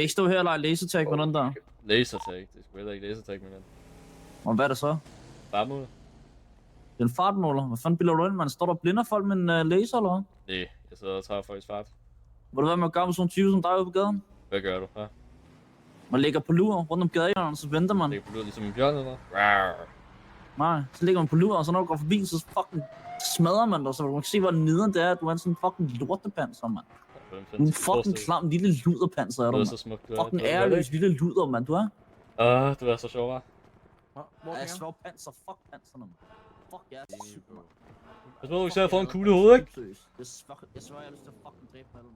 Kan I ikke stå her og lege lasertag med den der? Lasertag? Det er sgu heller ikke lasertag med den. Og hvad er det så? Farmål? Det er en fartmåler. Hvad fanden bilder du ind, man? Står der og blinder folk med en laser, eller hvad? Nej, jeg sidder og tager folks fart. Må du være med at gøre med sådan en tyve som dig ude på gaden? Hvad gør du? Ja? Man ligger på lur rundt om gadehjørnet, så venter man. Ligger på lur ligesom en bjørn eller hvad? Nej, så ligger man på lur, og så når du går forbi, så fucking smadrer man dig, så du kan se, hvor nederen det er, at du er en sådan fucking lortepanser, mand. Du er en fucking klam lille luderpanser, er du, Du er mand. så smuk, du Fucking ærløs lille luder, mand, du er. Du er så sjov, hva'? Jeg svær panser, fuck panserne, mand. Fuck, jeg er syg, mand. Pas på, du ikke ser at få en kugle i hovedet, ikke? Jeg svær, jeg har lyst til at fucking dræbe med dem.